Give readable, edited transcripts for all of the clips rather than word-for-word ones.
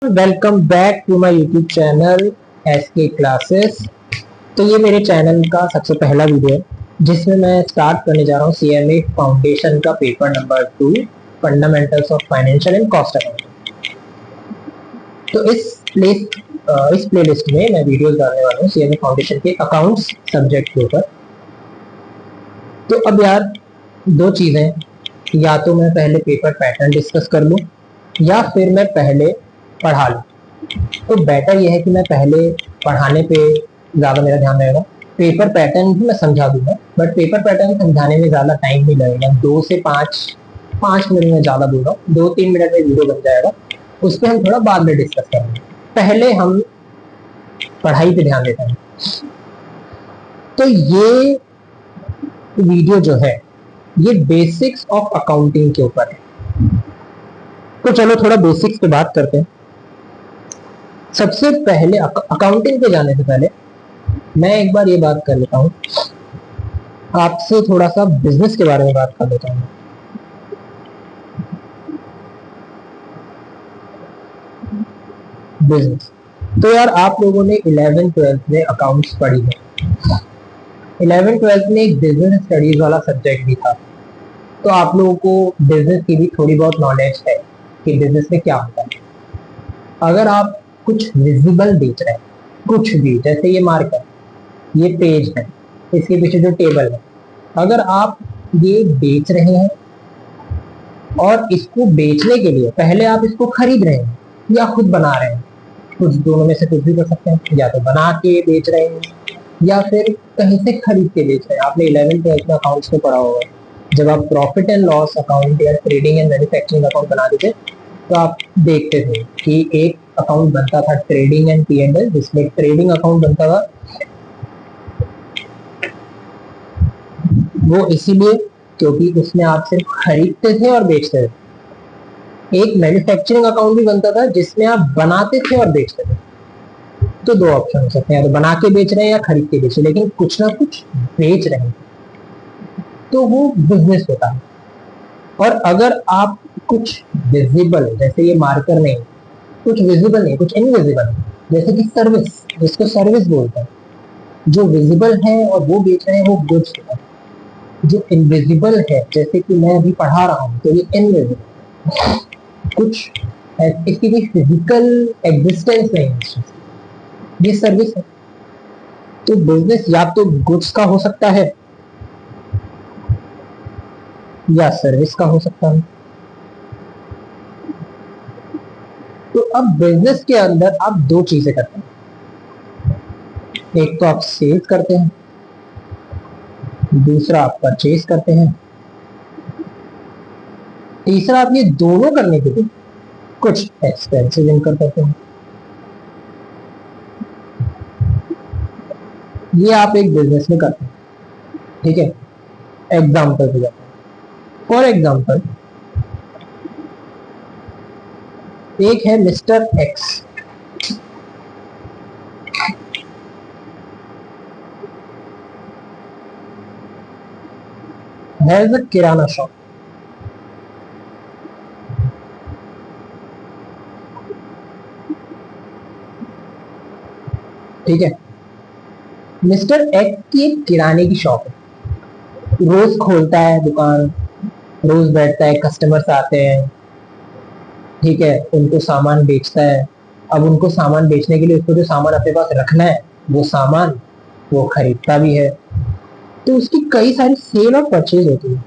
Welcome back to my YouTube channel SK classes. तो ये मेरे चैनल का सबसे पहला वीडियो है जिसमें मैं स्टार्ट करने जा रहा हूँ सीएमए फाउंडेशन का paper number 2 fundamentals of financial and cost accounting. तो इस प्लेलिस्ट में मैं वीडियोस डालने वाला हूँ सीएमए फाउंडेशन के अकाउंट्स सब्जेक्ट के ऊपर। तो अब यार दो चीजें, या तो मैं पहले पेपर पैटर्न डिस्कस कर लूँ या फिर मैं पहले पढ़ा लूँ। तो बेटर यह है कि मैं पहले पढ़ाने पे ज़्यादा मेरा ध्यान रहेगा। पेपर पैटर्न भी मैं समझा दूंगा, बट पेपर पैटर्न समझाने में ज़्यादा टाइम नहीं लगेगा। 2 से 5 मिनट में ज़्यादा बोल रहा हूँ, 2-3 मिनट में वीडियो बन जाएगा। उस पर हम थोड़ा बाद में डिस्कस करेंगे। पहले हम पढ़ाई पे ध्यान देते हैं। तो ये वीडियो जो है ये बेसिक्स ऑफ अकाउंटिंग के ऊपर है। तो चलो थोड़ा बेसिक्स पे बात करते हैं। सबसे पहले अकाउंटिंग पे जाने से पहले मैं एक बार ये बात कर लेता हूँ, आपसे थोड़ा सा बिजनेस के बारे में बात कर लेता हूँ। बिजनेस, तो यार आप लोगों ने 11th-12th में अकाउंट्स पढ़ी है। 11th-12th में एक बिजनेस स्टडीज वाला सब्जेक्ट भी था, तो आप लोगों को बिजनेस की भी थोड़ी बहुत नॉलेज है कि बिजनेस में क्या होता है। अगर आप कुछ विजिबल बेच रहे हैं, कुछ भी, जैसे ये मार्कर, ये पेज है, इसके पीछे जो टेबल है, अगर आप ये बेच रहे हैं और इसको बेचने के लिए पहले आप इसको खरीद रहे हैं या खुद बना रहे हैं, कुछ दोनों में से कुछ भी कर सकते हैं, या तो बना के बेच रहे हैं या फिर कहीं से खरीद के बेच रहे हैं। आपने 11th-12th में अकाउंट्स में पढ़ा होगा, जब आप प्रॉफिट एंड लॉस अकाउंट या ट्रेडिंग एंड मैन्युफैक्चरिंग अकाउंट बनाते थे तो आप देखते थे कि एक अकाउंट बनता था ट्रेडिंग एंड P&L, जिसमें ट्रेडिंग अकाउंट बनता था वो इसीलिए क्योंकि उसमें आप सिर्फ खरीदते थे और बेचते थे। एक मैन्युफैक्चरिंग अकाउंट भी बनता था जिसमें आप बनाते थे और बेचते थे। तो दो ऑप्शन हो सकते हैं, या तो बना के बेच रहे हैं या खरीद के बेच रहे हैं, लेकिन कुछ ना कुछ बेच रहे हैं, तो वो बिजनेस होता है। और अगर आप कुछ विजिबल, जैसे ये मार्कर नहीं, कुछ विजिबल नहीं, कुछ इनविजिबल, जैसे कि सर्विस, जिसको सर्विस बोलते हैं, जो विजिबल है और वो बेच रहे हैं, वो गुड्स होता है। जो इनविजिबल है, जैसे कि मैं अभी पढ़ा रहा हूँ, तो ये इनविजिबल, कुछ इसकी कोई फिजिकल एग्जिस्टेंस नहीं है, ये सर्विस है। तो बिजनेस या तो गुड्स का हो सकता है या सर्विस का हो सकता है। तो अब बिजनेस के अंदर आप दो चीजें करते हैं, एक तो आप सेल्स करते हैं, दूसरा आप परचेज करते हैं, तीसरा आप ये दोनों करने के लिए कुछ एक्सपेंसेस इनकर करते हैं। ये आप एक बिजनेस में करते हैं, ठीक है। एग्जाम्पल पे जाते हैं। फॉर एग्जाम्पल, एक है mister x, has a kirana shop, ठीक है। मिस्टर एक्स की एक किराने की शॉप है, रोज खोलता है दुकान, रोज बैठता है, कस्टमर्स आते हैं, ठीक है, उनको सामान बेचता है। अब उनको सामान बेचने के लिए उसको जो सामान अपने पास रखना है, वो सामान वो खरीदता भी है। तो उसकी कई सारी सेल और परचेज होती है,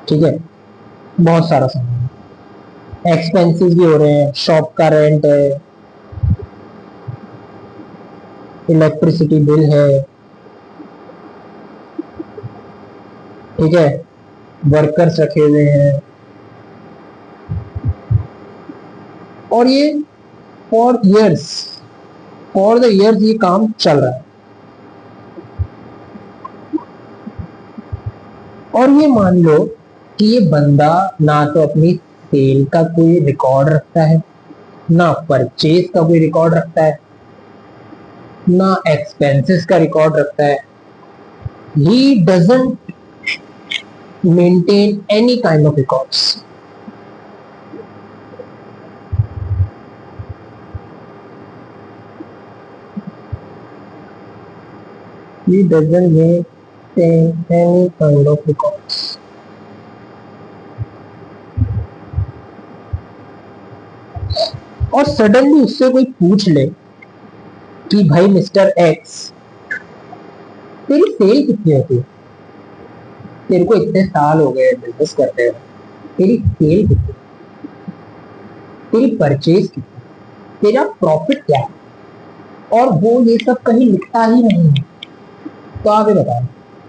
ठीक है, बहुत सारा सामान, एक्सपेंसेस भी हो रहे हैं, शॉप का रेंट है, इलेक्ट्रिसिटी बिल है, ठीक है, वर्कर्स रखे हुए हैं, और ये for years, for the years ये काम चल रहा है। और ये मान लो कि ये बंदा ना तो अपनी सेल का कोई रिकॉर्ड रखता है, ना परचेज का कोई रिकॉर्ड रखता है, ना एक्सपेंसेस का रिकॉर्ड रखता है। He doesn't maintain any kind of records. he doesn't maintain any kind of records. और सडनली उससे कोई पूछ ले कि भाई मिस्टर एक्स, तेरी सेल कितनी होती है, तेरे को इतने साल हो गए बिजनेस करते हुए, तेरी सेल कितनी, तेरी परचेज कितनी, तेरा प्रॉफिट क्या है, और वो ये सब कहीं लिखता ही नहीं है, तो आप ये बताओ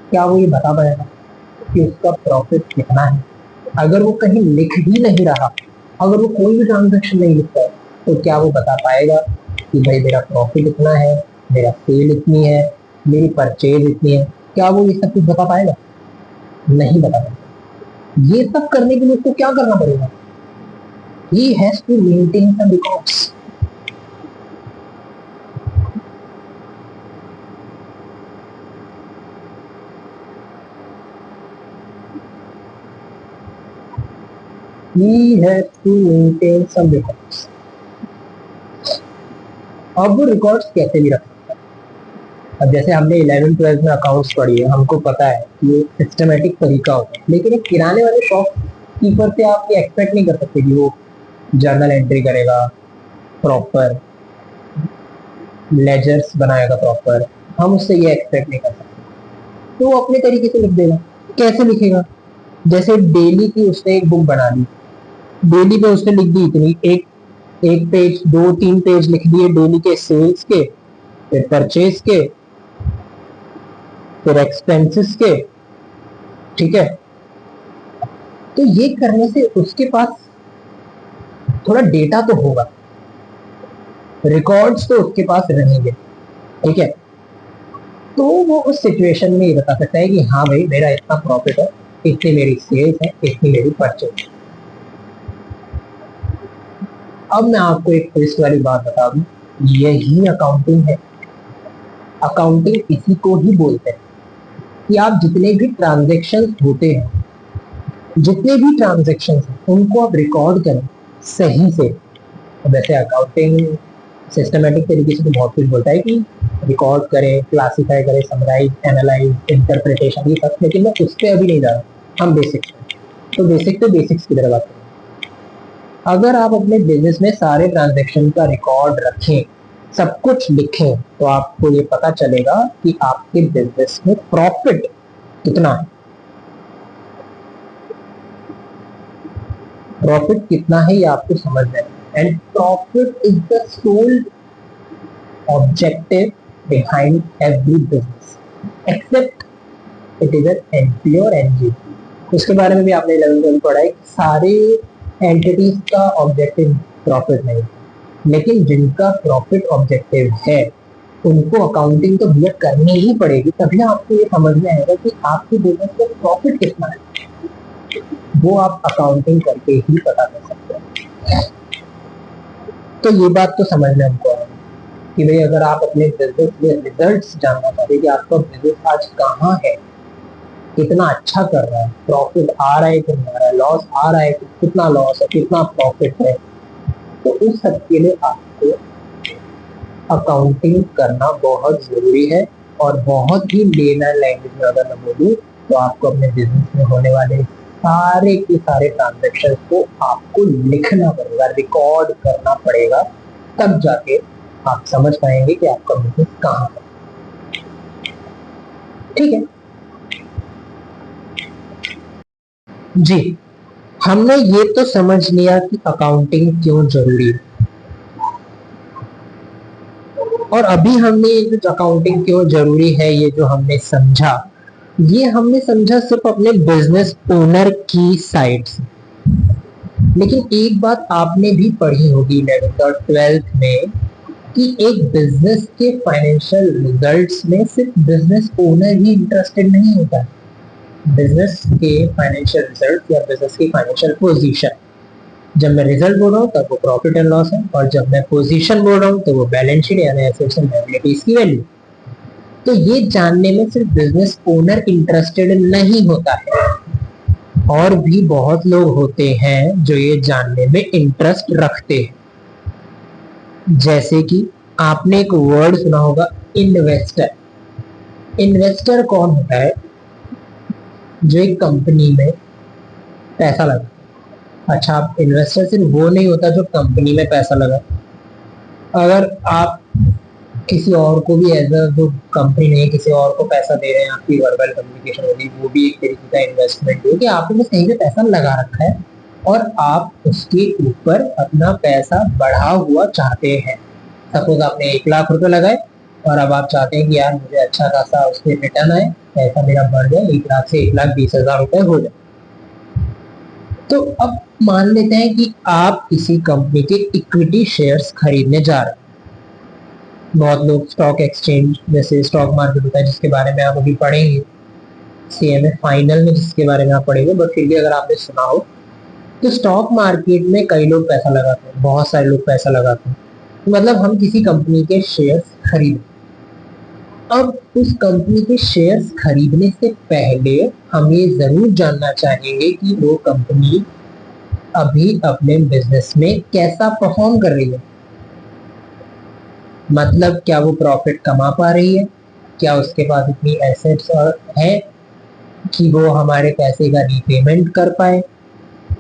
क्या वो ये बता पाएगा कि उसका प्रॉफिट कितना है? अगर वो कहीं लिख ही नहीं रहा, अगर वो कोई भी ट्रांजेक्शन नहीं लिखता है, तो क्या वो बता पाएगा कि भाई मेरा प्रॉफिट इतना है, मेरा सेल इतनी है, मेरी परचेज इतनी है? क्या वो ये सब कुछ बता पाएगा? नहीं बता पाएगा। ये सब करने के लिए उसको क्या करना पड़ेगा? He has to maintain some records. He has to maintain some records. अब वो रिकॉर्ड्स कैसे भी रख सकता है? अब जैसे हमने 11th-12th में अकाउंट्स पढ़ी है, हमको पता है कि ये सिस्टमेटिक तरीका होता है, लेकिन एक किराने वाले शॉप कीपर से आप ये एक्सपेक्ट नहीं कर सकते कि वो जर्नल एंट्री करेगा प्रॉपर, लेजर्स बनाएगा प्रॉपर, हम उससे ये एक्सपेक्ट नहीं कर सकते। तो वो अपने तरीके से लिख देगा। कैसे लिखेगा? जैसे डेली की उसने एक बुक बना ली, डेली पे उसने लिख दी इतनी, एक पेज, 2-3 पेज लिख दिए डेली के सेल्स के, फिर परचेज के, फिर एक्सपेंसेस के, ठीक है। तो ये करने से उसके पास थोड़ा डेटा तो होगा, रिकॉर्ड्स तो उसके पास रहेंगे, ठीक है। तो वो उस सिचुएशन में ये बता सकता है कि हाँ भाई मेरा इतना प्रॉफिट है, इतनी मेरी सेल्स है, इतनी मेरी परचेज। अब मैं आपको एक ट्विस्ट वाली बात बता दूं, यही अकाउंटिंग है। अकाउंटिंग इसी को ही बोलते हैं कि आप जितने भी ट्रांजेक्शन होते हैं, जितने भी ट्रांजेक्शन हैं, उनको आप रिकॉर्ड करें सही से। वैसे अकाउंटिंग सिस्टमेटिक तरीके से तो बहुत कुछ बोलता है कि रिकॉर्ड करें, क्लासिफाई करें, समराइज, एनालाइज, इंटरप्रिटेशन, ये सब, लेकिन मैं उस पर अभी नहीं जा रहा, हम बेसिक्स में। तो बेसिक्स की तरफ बात करें। अगर आप अपने बिजनेस में सारे ट्रांजेक्शन का रिकॉर्ड रखें, सब कुछ लिखें, तो आपको ये पता चलेगा कि आपके बिजनेस में प्रॉफिट कितना है। प्रॉफिट कितना है ये आपको समझ में, and profit is the sole objective behind every business except it is an NP और एनजी। उसके बारे में भी आपने 11th में पढ़ा है। सारे एंटिटीज का ऑब्जेक्टिव प्रॉफिट नहीं, लेकिन जिनका प्रॉफिट ऑब्जेक्टिव है उनको अकाउंटिंग तो भैया करनी ही पड़ेगी, तभी आपको ये समझ में आएगा कि आपके बिजनेस में प्रॉफिट कितना है। वो आप अकाउंटिंग करके ही पता कर सकते हैं। तो ये बात तो समझ में हमको आएगी कि भाई अगर आप अपने बिजनेस में रिजल्ट्स जानना चाहते हैं कि आपका बिजनेस आज कहाँ है, कितना अच्छा कर रहा है, प्रॉफिट आ रहा है कि नहीं आ रहा है, लॉस आ रहा है कि कितना लॉस है, कितना प्रॉफिट है, तो उस सब के लिए आपको अकाउंटिंग करना बहुत जरूरी है। और बहुत ही लेमन लैंग्वेज में अगर मैं बोलूँ तो आपको अपने बिजनेस में होने वाले सारे के सारे ट्रांजेक्शन को आपको लिखना पड़ेगा, रिकॉर्ड करना पड़ेगा, तब जाके आप समझ पाएंगे कि आपका बिजनेस कहाँ है। ठीक है जी, हमने ये तो समझ लिया कि अकाउंटिंग क्यों जरूरी है, और अभी हमने ये जो अकाउंटिंग क्यों जरूरी है ये जो हमने समझा, ये हमने समझा सिर्फ अपने बिजनेस ओनर की साइड से। लेकिन एक बात आपने भी पढ़ी होगी 11th और 12th में कि एक बिजनेस के फाइनेंशियल रिजल्ट्स में सिर्फ बिजनेस ओनर ही इंटरेस्टेड नहीं होता है। बिजनेस के फाइनेंशियल रिजल्ट या बिजनेस की फाइनेंशियल पोजीशन, जब मैं रिजल्ट बोल रहा हूँ तब वो प्रॉफिट एंड लॉस है, और जब मैं पोजीशन बोल रहा हूँ तो वो बैलेंस शीट यानी एसेट्स एंड लायबिलिटीज की वैल्यू। तो ये जानने में सिर्फ बिजनेस ओनर इंटरेस्टेड नहीं होता है, और भी बहुत लोग होते हैं जो ये जानने में इंटरेस्ट रखते हैं। जैसे कि आपने एक वर्ड सुना होगा, इन्वेस्टर। इन्वेस्टर कौन होता है? जो एक कंपनी में पैसा लगा। अच्छा, आप इन्वेस्टर सिर्फ वो नहीं होता जो कंपनी में पैसा लगा। अगर आप किसी और को भी एज अ, जो कंपनी नहीं किसी और को पैसा दे रहे हैं, आपकी वर्बल कम्युनिकेशन होगी, वो भी एक तरीके का इन्वेस्टमेंट है कि आपने बस कहीं पे पैसा लगा रखा है और आप उसके ऊपर अपना पैसा बढ़ा हुआ चाहते हैं। सपोज आपने 1 लाख रुपए लगाए और अब आप चाहते हैं कि यार मुझे अच्छा खासा उसके रिटर्न आए, पैसा मेरा बढ़ जाए, 1 लाख से 1,20,000 रुपए हो जाए। तो अब मान लेते हैं कि आप किसी कंपनी के इक्विटी शेयर्स खरीदने जा रहे हैं। बहुत लोग स्टॉक एक्सचेंज जैसे स्टॉक मार्केट होता है जिसके बारे में आप अभी पढ़ेंगे सीएमए फाइनल में, जिसके बारे में आप पढ़ेंगे, बट फिर भी अगर आपने सुना हो तो स्टॉक मार्केट में कई लोग पैसा लगाते हैं, बहुत सारे लोग पैसा लगाते हैं। मतलब हम किसी कंपनी के शेयर्स खरीदें। अब उस कंपनी के शेयर्स खरीदने से पहले हम ये जरूर जानना चाहेंगे कि वो कंपनी अभी अपने बिजनेस में कैसा परफॉर्म कर रही है। मतलब क्या वो प्रॉफिट कमा पा रही है, क्या उसके पास इतनी एसेट्स और है कि वो हमारे पैसे का रीपेमेंट कर पाए।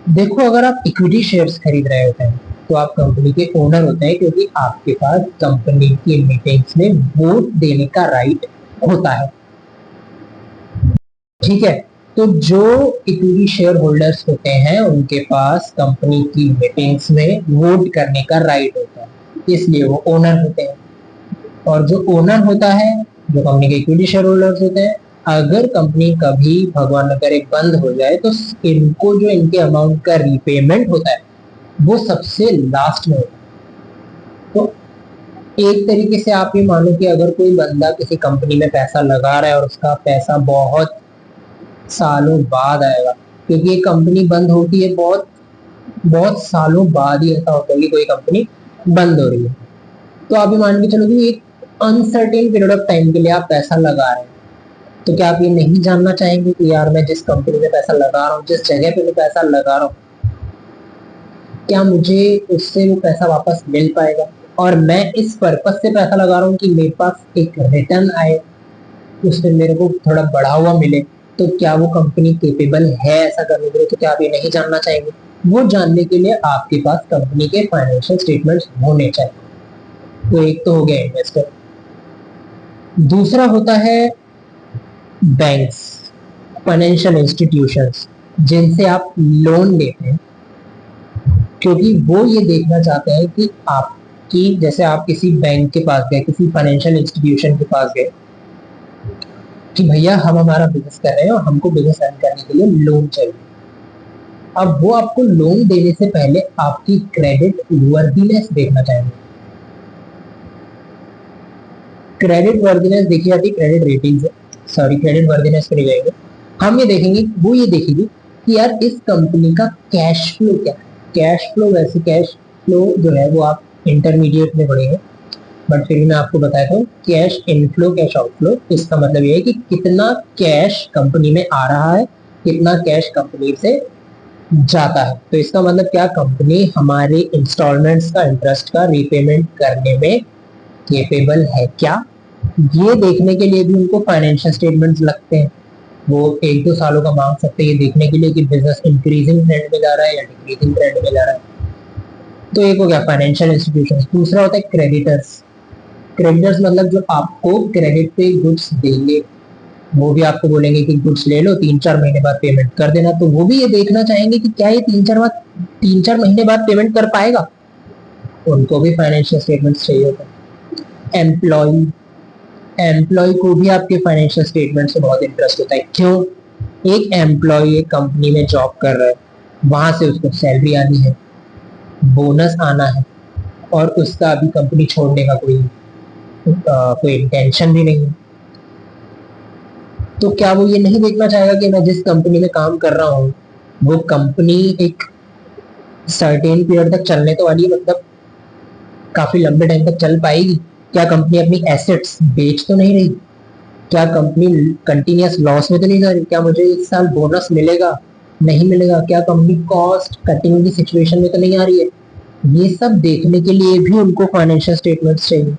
देखो, अगर आप इक्विटी शेयर्स खरीद रहे होते हैं तो आप कंपनी के ओनर होते हैं, क्योंकि आपके पास कंपनी की मीटिंग्स में वोट देने का राइट होता है। ठीक है, तो जो इक्विटी शेयर होल्डर्स होते हैं उनके पास कंपनी की मीटिंग्स में वोट करने का राइट होता है, इसलिए वो ओनर होते हैं। और जो ओनर होता है, जो कंपनी के इक्विटी शेयर होल्डर्स होते हैं, अगर कंपनी कभी भगवान न करे बंद हो जाए तो इनको जो इनके अमाउंट का रीपेमेंट होता है वो सबसे लास्ट में होता है। तो एक तरीके से आप ये मानो कि अगर कोई बंदा किसी कंपनी में पैसा लगा रहा है और उसका पैसा बहुत सालों बाद आएगा, क्योंकि ये कंपनी बंद होती है बहुत बहुत सालों बाद ही ऐसा होता है कि कोई कंपनी बंद हो रही है। तो आप ये मान के चलो कि एक अनसर्टेन पीरियड ऑफ टाइम के लिए आप पैसा लगा रहे हैं, तो क्या आप ये नहीं जानना चाहेंगे कि यार मैं जिस कंपनी में पैसा लगा रहा हूँ, जिस जगह पे मैं पैसा लगा रहा हूँ, क्या मुझे उससे वो पैसा वापस मिल पाएगा? और मैं इस पर्पज से पैसा लगा रहा हूँ कि मेरे पास एक रिटर्न आए, उसमें मेरे को थोड़ा बढ़ा हुआ मिले। तो क्या वो कंपनी केपेबल है ऐसा करने के लिए? तो क्या आप ये नहीं जानना चाहेंगे? वो जानने के लिए आपके पास कंपनी के फाइनेंशियल स्टेटमेंट्स होने चाहिए। तो एक तो हो गया इन्वेस्टर। दूसरा होता है बैंक्स, फाइनेंशियल इंस्टीट्यूशंस, जिनसे आप लोन लेते हैं, क्योंकि वो ये देखना चाहते हैं कि आपकी, जैसे आप किसी बैंक के पास गए, किसी फाइनेंशियल इंस्टीट्यूशन के पास गए कि भैया हम हमारा बिजनेस कर रहे हैं और हमको बिजनेस रन करने के लिए लोन चाहिए। अब वो आपको लोन देने से पहले आपकी क्रेडिट वर्दीनेस देखना चाहेंगे। क्रेडिट वर्दीनेस देखी जाती है क्रेडिट रेटिंग से, सॉरी क्रेडिट वर्दीनेस पे नहीं जाएंगे। हम ये देखेंगे, वो ये देखेंगे कि यार इस कंपनी का कैश फ्लो क्या है। कैश फ्लो, वैसे कैश फ्लो जो है वो आप इंटरमीडिएट में पढ़ेंगे, बट फिर मैं आपको बताता हूँ कैश इनफ्लो कैश आउटफ्लो। इसका मतलब ये है कि कितना कैश कंपनी में आ रहा है, कितना कैश कंपनी से जाता है। तो इसका मतलब क्या, कंपनी हमारे इंस्टॉलमेंट्स का, इंटरेस्ट का रीपेमेंट करने में केपेबल है क्या, ये देखने के लिए भी उनको फाइनेंशियल स्टेटमेंट्स लगते हैं। वो 1-2 सालों का मांग सकते हैं ये देखने के लिए कि बिजनेस इंक्रीजिंग ट्रेंड में जा रहा है या डिक्रीजिंग ट्रेंड में जा रहा है। तो एक हो गया फाइनेंशियल इंस्टीट्यूशन। दूसरा होता है क्रेडिटर्स। क्रेडिटर्स मतलब जो आपको क्रेडिट पे गुड्स देंगे, वो भी आपको बोलेंगे कि गुड्स ले लो, 3-4 महीने बाद पेमेंट कर देना। तो वो भी ये देखना चाहेंगे कि क्या ये 3-4 महीने बाद पेमेंट कर पाएगा। उनको भी फाइनेंशियल स्टेटमेंट्स चाहिए होता है। एम्प्लॉय, एम्प्लॉय को भी आपके फाइनेंशियल स्टेटमेंट से बहुत इंटरेस्ट होता है। क्यों? एक एम्प्लॉय एक कंपनी में जॉब कर रहा है, वहां से उसको सैलरी आनी है, बोनस आना है, और उसका अभी कंपनी छोड़ने का कोई इंटेंशन भी नहीं है। तो क्या वो ये नहीं देखना चाहेगा कि मैं जिस कंपनी में काम कर रहा हूँ वो कंपनी एक सर्टेन पीरियड तक चलने तो वाली है, मतलब काफी लंबे टाइम तक चल पाएगी? क्या कंपनी अपनी एसेट्स बेच तो नहीं रही? क्या कंपनी कंटिन्यूअस लॉस में तो नहीं जा रही? क्या मुझे इस साल बोनस मिलेगा, नहीं मिलेगा? क्या कंपनी कॉस्ट कटिंग की सिचुएशन में तो नहीं आ रही है? ये सब देखने के लिए भी उनको फाइनेंशियल स्टेटमेंट्स चाहिए।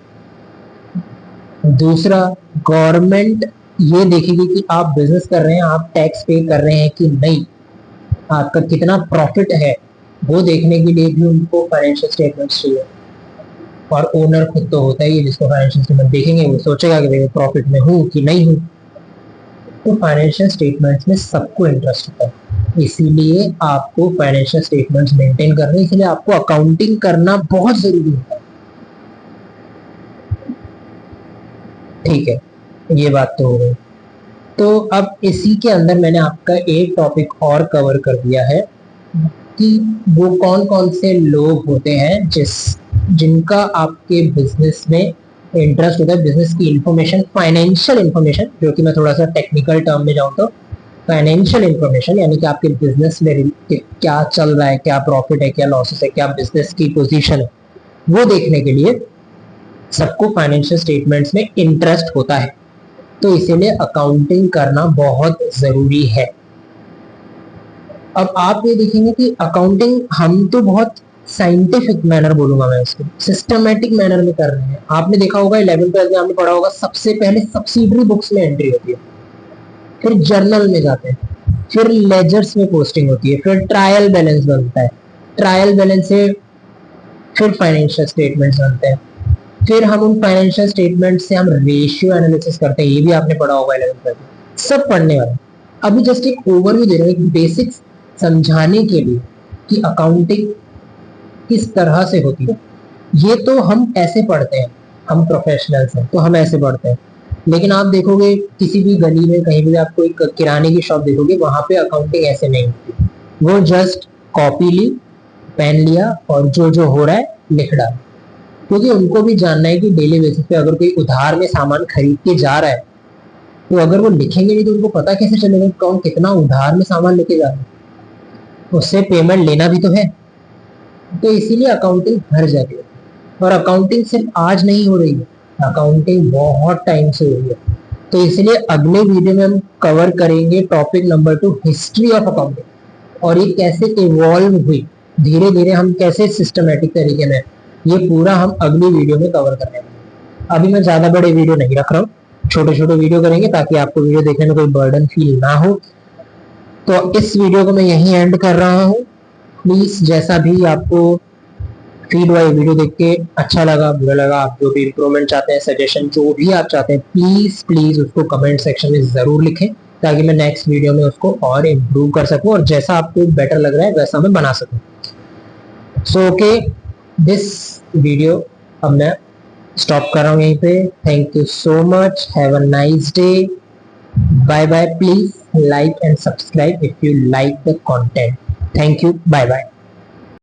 दूसरा, गवर्नमेंट ये देखेगी कि आप बिजनेस कर रहे हैं, आप टैक्स पे कर रहे हैं कि नहीं, आपका कितना प्रॉफिट है, वो देखने के लिए भी उनको फाइनेंशियल स्टेटमेंट्स चाहिए। और ओनर खुद तो होता ही है, जिसको फाइनेंशियल स्टेटमेंट देखेंगे वो सोचेगा कि मैं प्रॉफिट में हूँ कि नहीं हूँ। तो फाइनेंशियल स्टेटमेंट्स में सबको इंटरेस्ट होता है, इसीलिए आपको फाइनेंशियल स्टेटमेंट्स मेंटेन करने, इसलिए आपको अकाउंटिंग करना बहुत जरूरी होता है। ठीक है, ये बात तो हो गई। तो अब इसी के अंदर मैंने आपका एक टॉपिक और कवर कर दिया है कि वो कौन कौन से लोग होते हैं जिनका आपके बिजनेस में इंटरेस्ट होता है। बिजनेस की इंफॉर्मेशन, फाइनेंशियल इंफॉर्मेशन, जो कि मैं थोड़ा सा टेक्निकल टर्म में जाऊँ तो फाइनेंशियल इंफॉर्मेशन यानी कि आपके बिजनेस में क्या चल रहा है, क्या प्रॉफिट है, क्या लॉसेस है, क्या बिजनेस की पोजीशन है, वो देखने के लिए सबको फाइनेंशियल स्टेटमेंट्स में इंटरेस्ट होता है। तो इसीलिए अकाउंटिंग करना बहुत जरूरी है। अब आप ये देखेंगे कि अकाउंटिंग हम तो बहुत साइंटिफिक मैनर बोलूंगा मैं इसको, सिस्टमेटिक मैनर में कर रहे हैं। आपने देखा होगा 11th 12th में आपने पढ़ा होगा, सबसे पहले सब्सिडरी बुक्स में एंट्री होती है, फिर जर्नल में जाते हैं, फिर लेजर्स में पोस्टिंग होती है, फिर ट्रायल बैलेंस बनता है, ट्रायल बैलेंस से फिर फाइनेंशियल स्टेटमेंट्स बनते हैं, फिर हम उन फाइनेंशियल स्टेटमेंट से हम रेशियो एनालिसिस करते हैं। ये भी आपने पढ़ा होगा 11th में, सब पढ़ने वाला। अभी जस्ट एक ओवरव्यू दे रहा हूँ, एक बेसिक्स समझाने के लिए कि अकाउंटिंग किस तरह से होती है। ये तो हम ऐसे पढ़ते हैं, हम प्रोफेशनल्स हैं तो हम ऐसे पढ़ते हैं, लेकिन आप देखोगे किसी भी गली में कहीं भी आपको एक किराने की शॉप देखोगे, वहां पे अकाउंटिंग ऐसे नहीं होती। वो जस्ट कॉपी ली, पेन लिया और जो जो हो रहा है लिख डाला, क्योंकि उनको भी जानना है कि डेली बेसिस पे अगर कोई उधार में सामान खरीद के जा रहा है, तो अगर वो लिखेंगे नहीं तो उनको पता कैसे चलेगा कौन कितना उधार में सामान लेके जा रहा है, उससे पेमेंट लेना भी तो है। तो इसीलिए अकाउंटिंग हर जगह है। और अकाउंटिंग सिर्फ आज नहीं हो रही है, अकाउंटिंग बहुत टाइम से हो रही है। तो इसलिए अगले वीडियो में हम कवर करेंगे topic number 2, history of accounting, और ये कैसे इवॉल्व हुई, धीरे धीरे हम कैसे सिस्टमेटिक तरीके में, ये पूरा हम अगली वीडियो में कवर करने वाले हैं। अभी मैं ज्यादा बड़े वीडियो नहीं रख रहा हूँ, छोटे छोटे वीडियो करेंगे ताकि आपको वीडियो देखने में कोई बर्डन फील ना हो। तो इस वीडियो को मैं यहीं एंड कर रहा हूँ। प्लीज जैसा भी आपको फीड हुआ, वीडियो देख के अच्छा लगा, बुरा लगा, आप जो भी इंप्रूवमेंट चाहते हैं, सजेशन जो भी आप चाहते हैं, प्लीज प्लीज उसको कमेंट सेक्शन में जरूर लिखें, ताकि मैं नेक्स्ट वीडियो में उसको और इम्प्रूव कर सकूं और जैसा आपको बेटर लग रहा है वैसा मैं बना सकूं। सो ओके, दिस वीडियो अब मैं स्टॉप कर रहा हूँ यहीं पे। Thank you so much, have a nice day, bye bye. Please like and subscribe if you like the content. Thank you, bye bye.